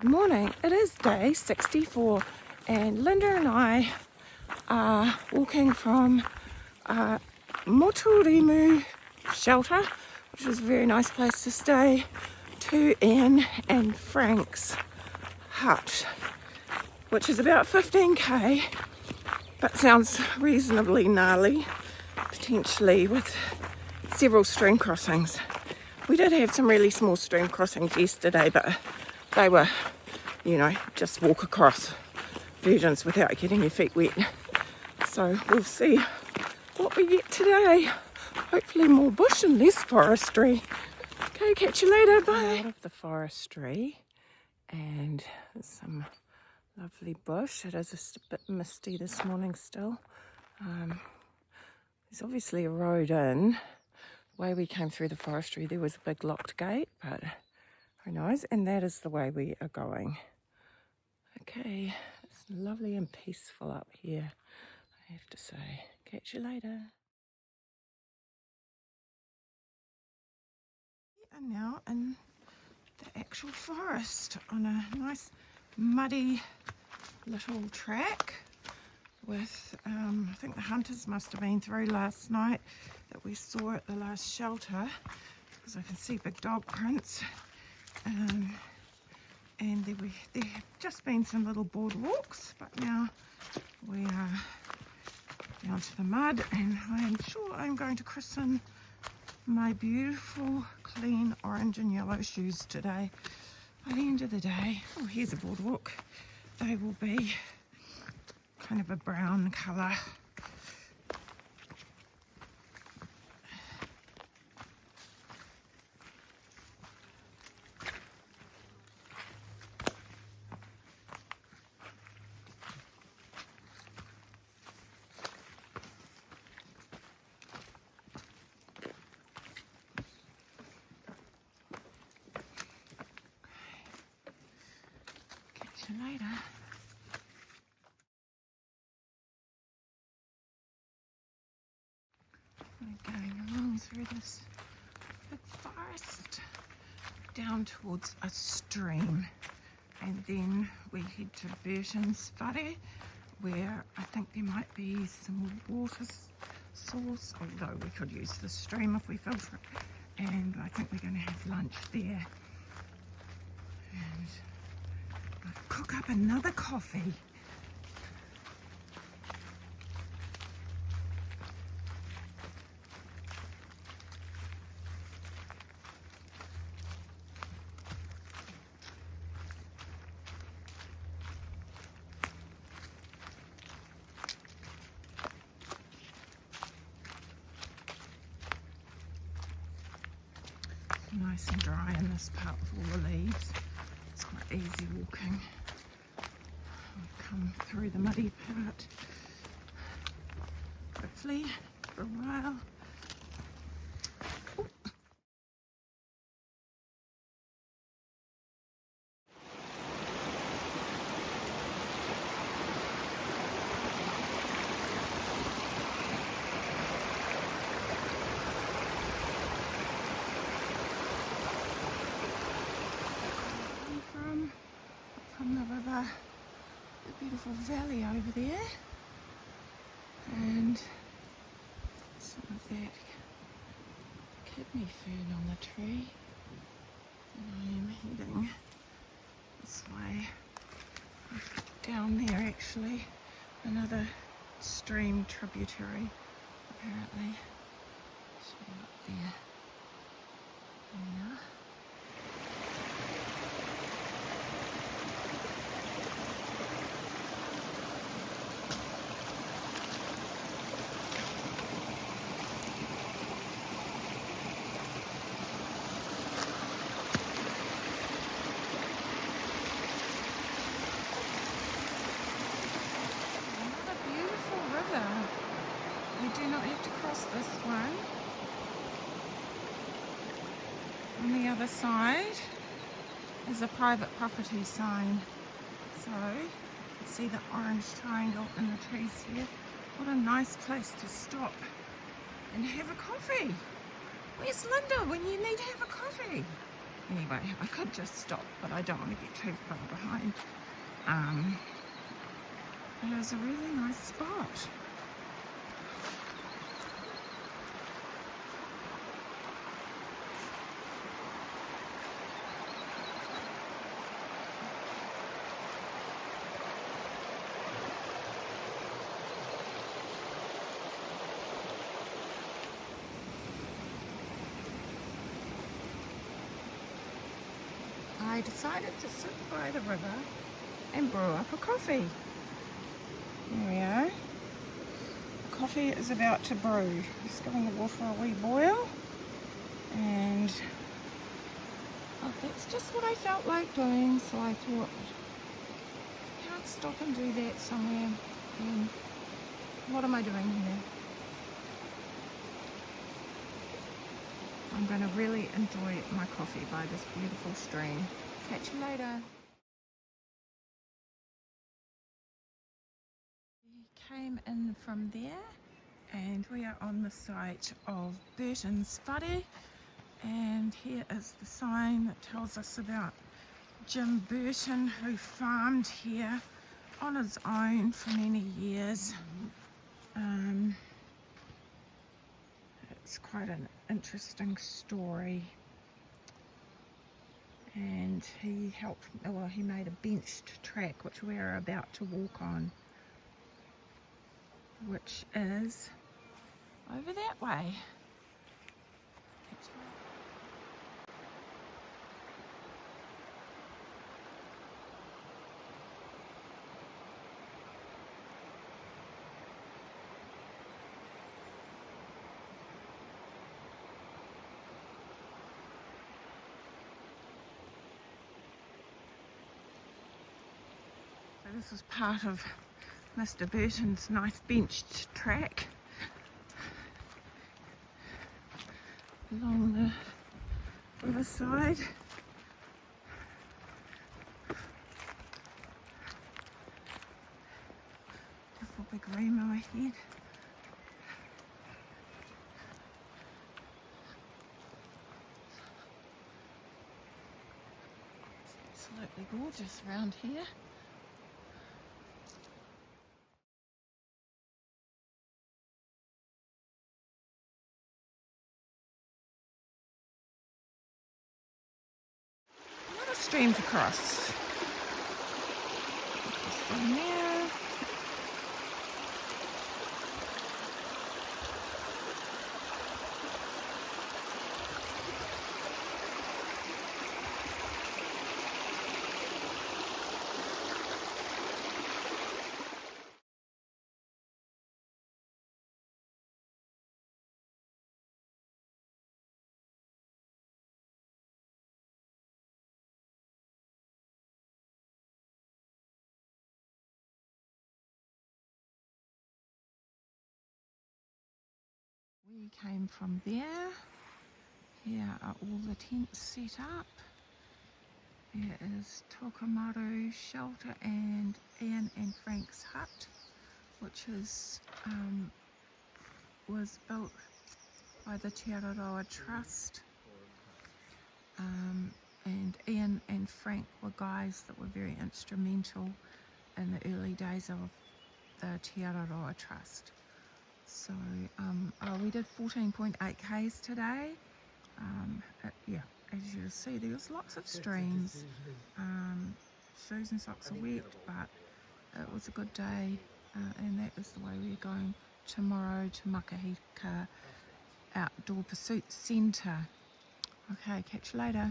Good morning. It is day 64 and Linda and I are walking from Moturimu shelter, which is a very nice place to stay, to Anne and Frank's hut, which is about 15k, but sounds reasonably gnarly, potentially with several stream crossings. We did have some really small stream crossings yesterday, but they were, just walk across versions without getting your feet wet. So we'll see what we get today. Hopefully more bush and less forestry. Okay, catch you later, bye. Out of the forestry and some lovely bush. It is a bit misty this morning still. There's obviously a road in. The way we came through the forestry, there was a big locked gate, but who knows? And that is the way we are going. Okay, it's lovely and peaceful up here, I have to say. Catch you later. We are now in the actual forest on a nice muddy little track with, I think the hunters must have been through last night that we saw at the last shelter, because I can see big dog prints. And there have just been some little boardwalks, but now we are down to the mud, and I am sure I'm going to christen my beautiful clean orange and yellow shoes today. By the end of the day, oh, here's a boardwalk. They will be kind of a brown colour. Later. We're going along through this big forest down towards a stream, and then we head to Burton's Whare, where I think there might be some water source, although we could use the stream if we filter it, and I think we're going to have lunch there and cook up another coffee. Nice and dry in this part with all the leaves. It's quite easy walking. We've come through the muddy part, hopefully, for a while. From the river, the beautiful valley over there, and some of that kidney fern on the tree, and I am heading this way. Down there actually, another stream tributary apparently. So up there. Yeah. We do not have to cross this one. On the other side is a private property sign. So you can see the orange triangle in the trees here. What a nice place to stop and have a coffee. Where's Linda when you need to have a coffee? Anyway, I could just stop, but I don't want to get too far behind. It is a really nice spot. I decided to sit by the river and brew up a coffee. There we are. The coffee is about to brew. Just giving the water a wee boil, and that's just what I felt like doing, so I thought, I can't stop and do that somewhere. And what am I doing here? I'm going to really enjoy my coffee by this beautiful stream. Catch you later. We came in from there and we are on the site of Burton's Whare, and here is the sign that tells us about Jim Burton, who farmed here on his own for many years. It's quite an interesting story, and he made a benched track which we are about to walk on, which is over that way. So this was part of Mr. Burton's nice benched track along the riverside. Beautiful big remo ahead. It's absolutely gorgeous around here. Another stream to cross. This one there. We came from there. Here are all the tents set up. There is Tokamaru Shelter and Ian and Frank's hut, which was built by the Araroa Trust. And Ian and Frank were guys that were very instrumental in the early days of the Araroa Trust. So we did 14.8 k's today. Yeah, as you see, there's lots of streams. Shoes and socks are wet, but it was a good day, and that is the way we're going tomorrow to Makahika Outdoor Pursuit Centre. Okay, catch you later.